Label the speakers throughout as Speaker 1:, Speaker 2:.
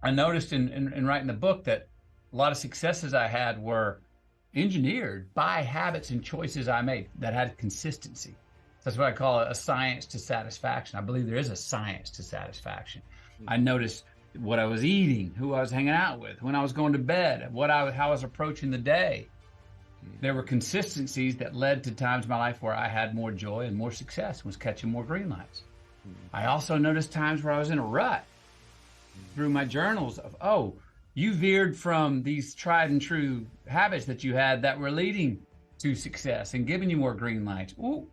Speaker 1: I noticed in writing the book that a lot of successes I had were engineered by habits and choices I made that had consistency. That's what I call a science to satisfaction. I believe there is a science to satisfaction. I noticed what I was eating, who I was hanging out with, when I was going to bed, how I was approaching the day. There were consistencies that led to times in my life where I had more joy and more success, was catching more green lights. I also noticed times where I was in a rut through my journals of, oh, you veered from these tried and true habits that you had that were leading to success and giving you more green lights. Ooh,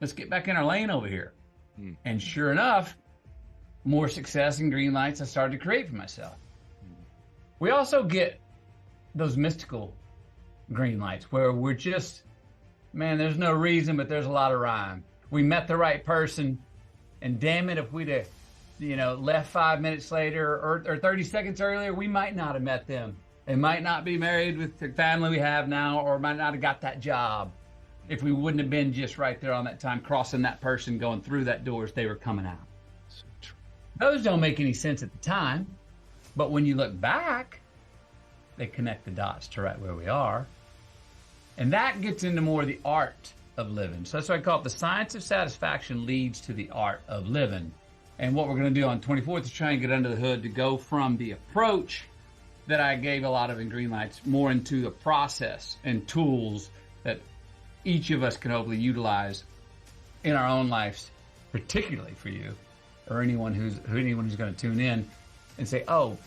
Speaker 1: let's get back in our lane over here. And sure enough, more success and green lights I started to create for myself. We also get those mystical green lights where we're just, man, there's no reason, but there's a lot of rhyme. We met the right person, and damn it, if we'd have, left 5 minutes later or 30 seconds earlier, we might not have met them. They might not be married with the family we have now, or might not have got that job if we wouldn't have been just right there on that time, crossing that person, going through that door as they were coming out. So true. Those don't make any sense at the time, but when you look back, they connect the dots to right where we are. And that gets into more of the art of living. So that's why I call it the science of satisfaction leads to the art of living. And what we're going to do on 24th is try and get under the hood to go from the approach that I gave a lot of in green lights more into the process and tools that each of us can hopefully utilize in our own lives, particularly for you or anyone who's going to tune in and say, oh,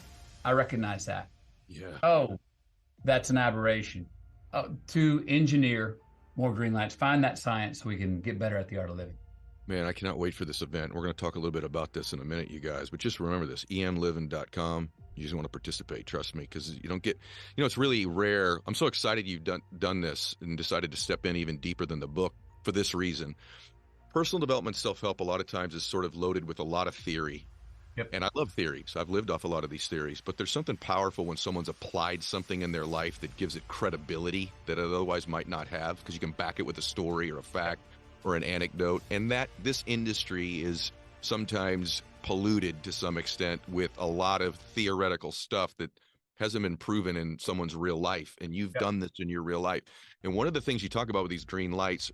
Speaker 1: I recognize that.
Speaker 2: Yeah.
Speaker 1: Oh, that's an aberration. To engineer more green lights, find that science so we can get better at the art of living.
Speaker 2: Man, I cannot wait for this event. We're going to talk a little bit about this in a minute, you guys, but just remember this, emliving.com. You just want to participate, trust me, because you don't get, it's really rare. I'm so excited you've done this and decided to step in even deeper than the book for this reason. Personal development, self-help, a lot of times is sort of loaded with a lot of theory.
Speaker 1: Yep.
Speaker 2: And I love theories. I've lived off a lot of these theories, but there's something powerful when someone's applied something in their life that gives it credibility that it otherwise might not have, because you can back it with a story or a fact or an anecdote. And that this industry is sometimes polluted to some extent with a lot of theoretical stuff that hasn't been proven in someone's real life. And you've done this in your real life. And one of the things you talk about with these green lights,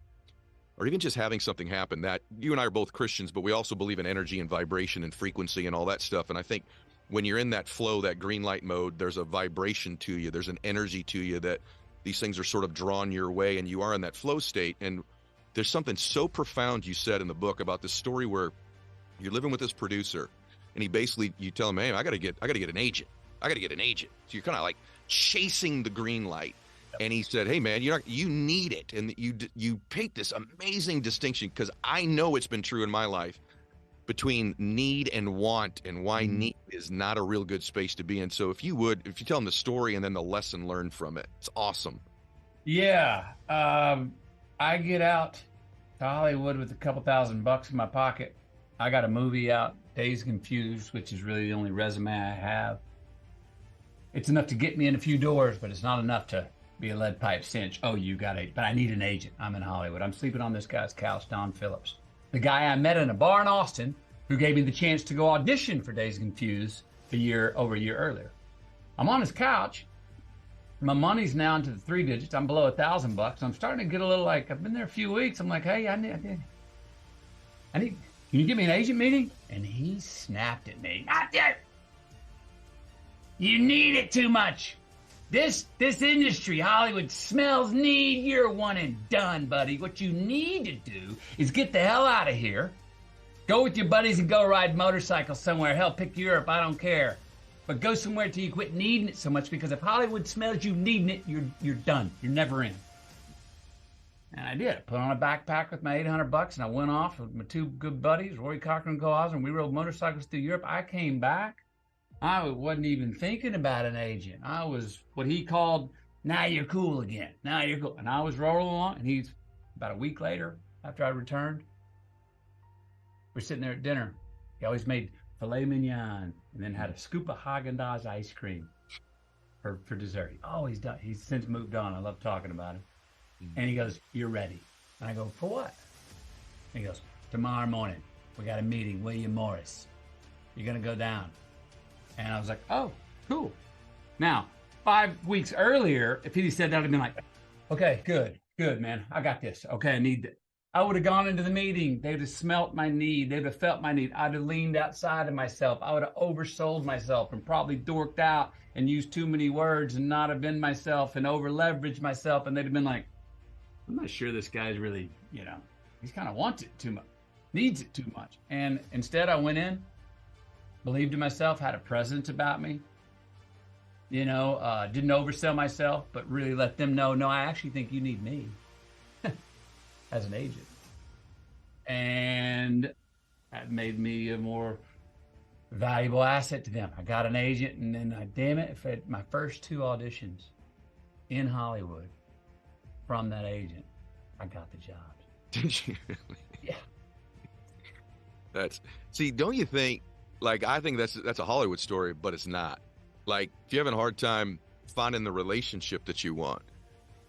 Speaker 2: or even just having something happen, that you and I are both Christians, but we also believe in energy and vibration and frequency and all that stuff. And I think when you're in that flow, that green light mode, there's a vibration to you. There's an energy to you that these things are sort of drawn your way, and you are in that flow state. And there's something so profound you said in the book about this story where you're living with this producer, and you tell him, hey, I got to get an agent. I got to get an agent. So you're kind of like chasing the green light. And he said, hey, man, you need it. And you paint this amazing distinction, because I know it's been true in my life, between need and want, and why need is not a real good space to be in. So if you tell them the story and then the lesson learned from it, it's awesome.
Speaker 1: Yeah. I get out to Hollywood with a couple $1,000 in my pocket. I got a movie out, Dazed and Confused, which is really the only resume I have. It's enough to get me in a few doors, but it's not enough to be a lead pipe cinch. Oh, but I need an agent. I'm in Hollywood. I'm sleeping on this guy's couch, Don Phillips. The guy I met in a bar in Austin who gave me the chance to go audition for Dazed and Confused over a year earlier. I'm on his couch. My money's now into the 3 digits. I'm below $1,000. I'm starting to get a little like, I've been there a few weeks. I'm like, hey, I need, can you give me an agent meeting? And he snapped at me. Not yet. You need it too much. This industry, Hollywood, smells need. You're one and done, buddy. What you need to do is get the hell out of here. Go with your buddies and go ride motorcycles somewhere. Hell, pick Europe. I don't care. But go somewhere till you quit needing it so much, because if Hollywood smells you needing it, you're done. You're never in. And I did. I put on a backpack with my $800, and I went off with my 2 good buddies, Rory Cochran and Go Osborne. We rode motorcycles through Europe. I came back. I wasn't even thinking about an agent. I was what he called, now you're cool again. Now you're cool. And I was rolling along, and he's about a week later, after I returned, we're sitting there at dinner. He always made filet mignon and then had a scoop of Haagen-Dazs ice cream for dessert. Oh, he's since moved on. I love talking about him. And he goes, you're ready. And I go, for what? And he goes, tomorrow morning, we got a meeting, William Morris. You're going to go down. And I was like, oh, cool. Now, 5 weeks earlier, if he'd said that, I'd have been like, okay, good, man. I got this. Okay, I need it. I would have gone into the meeting. They would have smelt my need. They would have felt my need. I'd have leaned outside of myself. I would have oversold myself and probably dorked out and used too many words and not have been myself and over leveraged myself. And they'd have been like, I'm not sure this guy's really, he's kind of wants it too much, needs it too much. And instead I went in, believed in myself, had a presence about me, didn't oversell myself, but really let them know, no, I actually think you need me as an agent. And that made me a more valuable asset to them. I got an agent, and then, damn it, if I had my first 2 auditions in Hollywood from that agent, I got the job.
Speaker 2: Did you really?
Speaker 1: Yeah.
Speaker 2: See, don't you think, like, I think that's a Hollywood story, but it's not. Like, if you're having a hard time finding the relationship that you want,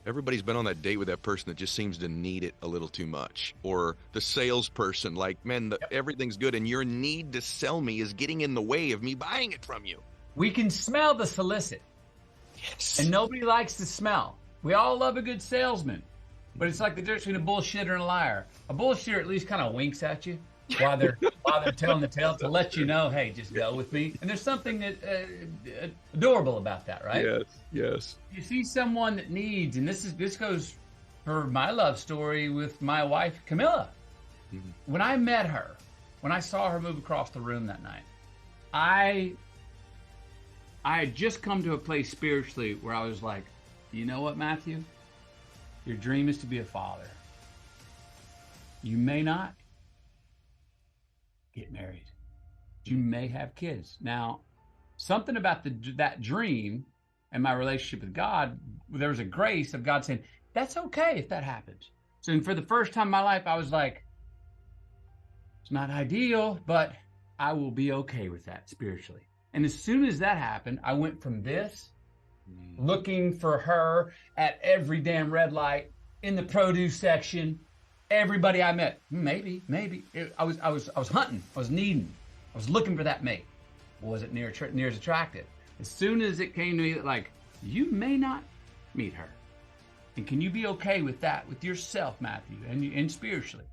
Speaker 2: everybody's been on that date with that person that just seems to need it a little too much. Or the salesperson, like, man, everything's good, and your need to sell me is getting in the way of me buying it from you.
Speaker 1: We can smell the solicit.
Speaker 2: Yes.
Speaker 1: And nobody likes the smell. We all love a good salesman. But it's like the difference between a bullshitter and a liar. A bullshitter at least kind of winks at you while they're telling the tale to let you know, hey, just go with me. And there's something that adorable about that, right?
Speaker 2: Yes.
Speaker 1: You see someone that needs, and this goes for my love story with my wife, Camilla. Mm-hmm. When I met her, when I saw her move across the room that night, I had just come to a place spiritually where I was like, you know what, Matthew? Your dream is to be a father. You may not get married. You may have kids. Now, something about that dream and my relationship with God, there was a grace of God saying, that's okay if that happens. So for the first time in my life, I was like, it's not ideal, but I will be okay with that spiritually. And as soon as that happened, I went from this, looking for her at every damn red light, in the produce section, everybody I met, maybe. I was hunting, I was needing, I was looking for that mate. Was it near as attractive? As soon as it came to me that, like, you may not meet her, and can you be okay with that, with yourself, Matthew, and spiritually?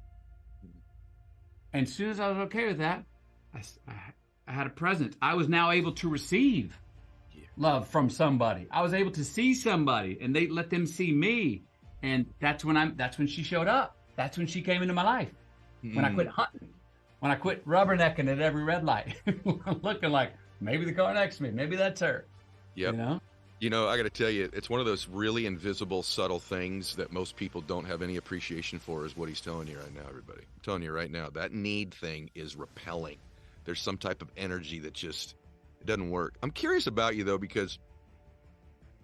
Speaker 1: And as soon as I was okay with that, I had a presence. I was now able to receive love from somebody. I was able to see somebody, and they let them see me, and that's when she showed up. That's when she came into my life. When I quit hunting, when I quit rubbernecking at every red light, looking like maybe the car next to me, maybe that's her.
Speaker 2: Yep. I got to tell you, it's one of those really invisible, subtle things that most people don't have any appreciation for, is what he's telling you right now, everybody. I'm telling you right now, that need thing is repelling. There's some type of energy that just, it doesn't work. I'm curious about you, though, because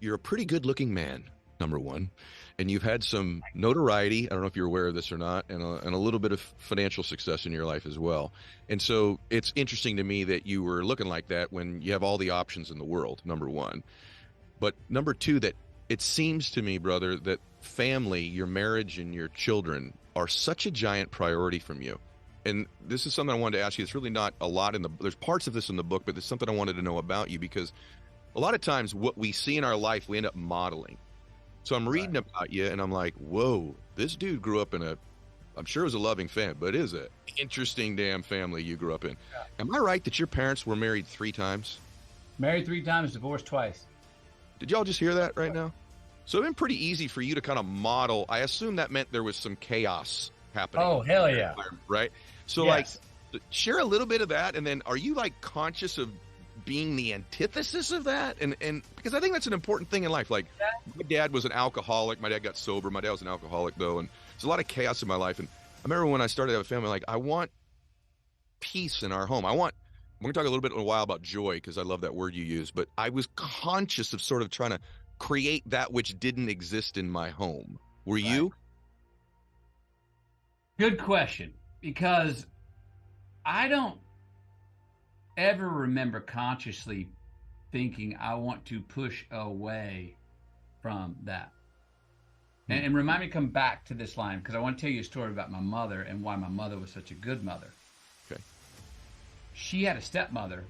Speaker 2: you're a pretty good-looking man, number one, and you've had some notoriety. I don't know if you're aware of this or not, and a little bit of financial success in your life as well. And so it's interesting to me that you were looking like that when you have all the options in the world, number one. But number two, that it seems to me, brother, that family, your marriage and your children are such a giant priority from you. And this is something I wanted to ask you. It's really not a lot there's parts of this in the book, but there's something I wanted to know about you, because a lot of times what we see in our life, we end up modeling. So I'm reading about you, and I'm like, whoa, this dude grew up in I'm sure it was a loving family, but it is an interesting damn family you grew up in. Yeah. Am I right that your parents were married 3 times?
Speaker 1: Married 3 times, divorced twice.
Speaker 2: Did y'all just hear that right now? So it's been pretty easy for you to kind of model. I assume that meant there was some chaos happening.
Speaker 1: Oh, hell yeah.
Speaker 2: Right? So, yes. Like, share a little bit of that, and then are you, like, conscious of being the antithesis of that? And because I think that's an important thing in life. Like, my dad was an alcoholic. My dad got sober. My dad was an alcoholic, though, and there's a lot of chaos in my life. And I remember when I started to have a family, like, I want peace in our home. We're going to talk a little bit in a while about joy, because I love that word you use, but I was conscious of sort of trying to create that which didn't exist in my home. Were you?
Speaker 1: Good question, because I don't ever remember consciously thinking I want to push away from that. And remind me to come back to this line, because I want to tell you a story about my mother and why my mother was such a good mother.
Speaker 2: Okay.
Speaker 1: She had a stepmother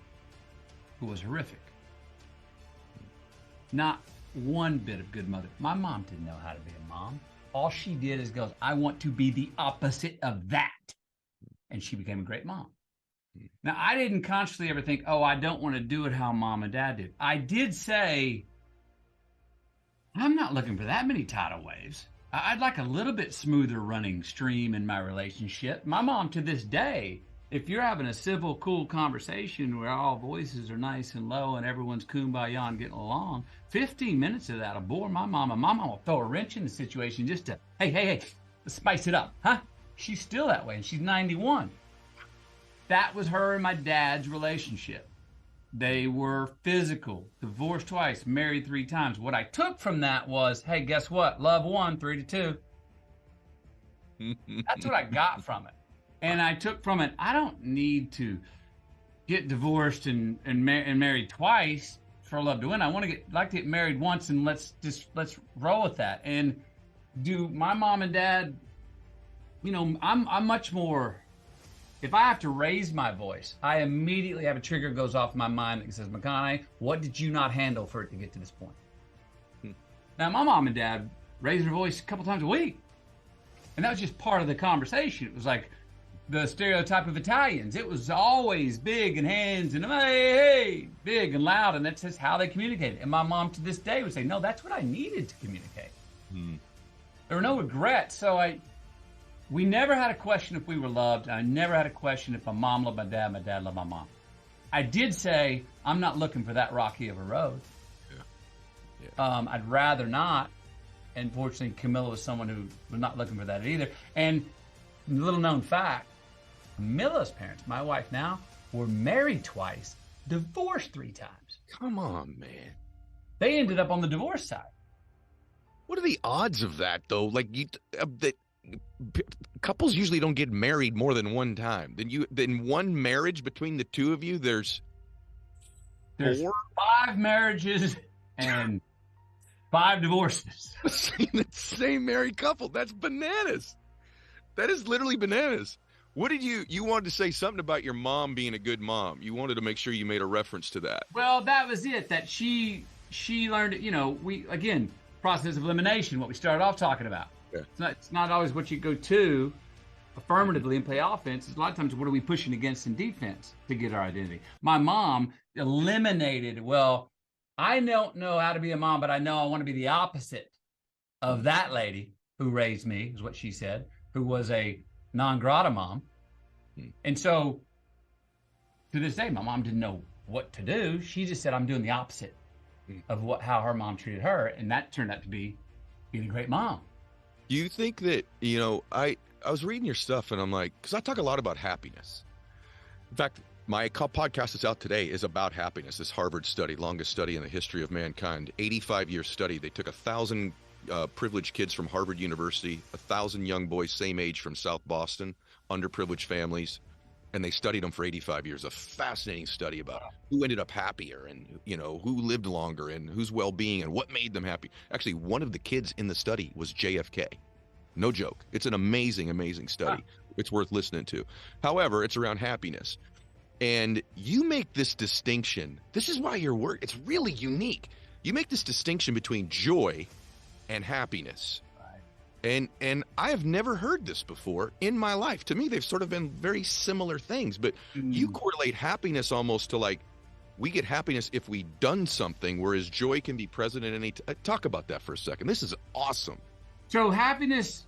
Speaker 1: who was horrific. Not one bit of good mother. My mom didn't know how to be a mom. All she did is go, I want to be the opposite of that. And she became a great mom. Now, I didn't consciously ever think, oh, I don't want to do it how mom and dad did. I did say, I'm not looking for that many tidal waves. I'd like a little bit smoother running stream in my relationship. My mom, to this day, if you're having a civil, cool conversation where all voices are nice and low and everyone's kumbaya and getting along, 15 minutes of that will bore my mama. My mama will throw a wrench in the situation just to, hey, let's spice it up, huh? She's still that way, and she's 91. That was her and my dad's relationship. They were physical, divorced twice, married 3 times. What I took from that was, hey, guess what? Love won 3-2. That's what I got from it. And I took from it, I don't need to get divorced and married twice for love to win. I want to like to get married once, and let's roll with that. And do my mom and dad, I'm much more. If I have to raise my voice, I immediately have a trigger goes off in my mind that says, McConaughey, what did you not handle for it to get to this point? Now, my mom and dad raised their voice a couple times a week. And that was just part of the conversation. It was like the stereotype of Italians. It was always big and hands and hey, big and loud. And that's just how they communicated. And my mom to this day would say, no, that's what I needed to communicate. There were no regrets. So we never had a question if we were loved. I never had a question if my mom loved my dad loved my mom. I did say, I'm not looking for that rocky of a road. Yeah. I'd rather not. And fortunately, Camilla was someone who was not looking for that either. And little known fact, Camilla's parents, my wife now, were married twice, divorced 3 times.
Speaker 2: Come on, man.
Speaker 1: They ended up on the divorce side.
Speaker 2: What are the odds of that, though? Like, couples usually don't get married more than one time. Then one marriage between the two of you, there's 4?
Speaker 1: 5 marriages and 5 divorces.
Speaker 2: The same married couple. That's bananas. That is literally bananas. What did you wanted to say something about your mom being a good mom. You wanted to make sure you made a reference to that.
Speaker 1: Well, that was it. That she learned, we, again, process of elimination, what we started off talking about. Yeah. It's not always what you go to affirmatively and play offense. It's a lot of times what are we pushing against in defense to get our identity. My mom eliminated, I don't know how to be a mom, but I know I want to be the opposite of that lady who raised me, is what she said, who was a non grata mom. And so to this day, my mom didn't know what to do. She just said, I'm doing the opposite of how her mom treated her. And that turned out to be being a great mom.
Speaker 2: Do you think that, I was reading your stuff and I'm like, because I talk a lot about happiness. In fact, my podcast that's out today is about happiness. This Harvard study, longest study in the history of mankind, 85-year study. They took 1,000 privileged kids from Harvard University, 1,000 young boys, same age from South Boston, underprivileged families, and they studied them for 85 years. A fascinating study about who ended up happier and, who lived longer and whose well-being and what made them happy. Actually, one of the kids in the study was JFK. No joke. It's an amazing, amazing study. It's worth listening to. However, it's around happiness. And you make this distinction. This is why your work, it's really unique. You make this distinction between joy and happiness. Right. And I have never heard this before in my life. To me, they've sort of been very similar things, but you correlate happiness almost to like, we get happiness if we've done something, whereas joy can be present at any time. Talk about that for a second. This is awesome.
Speaker 1: So happiness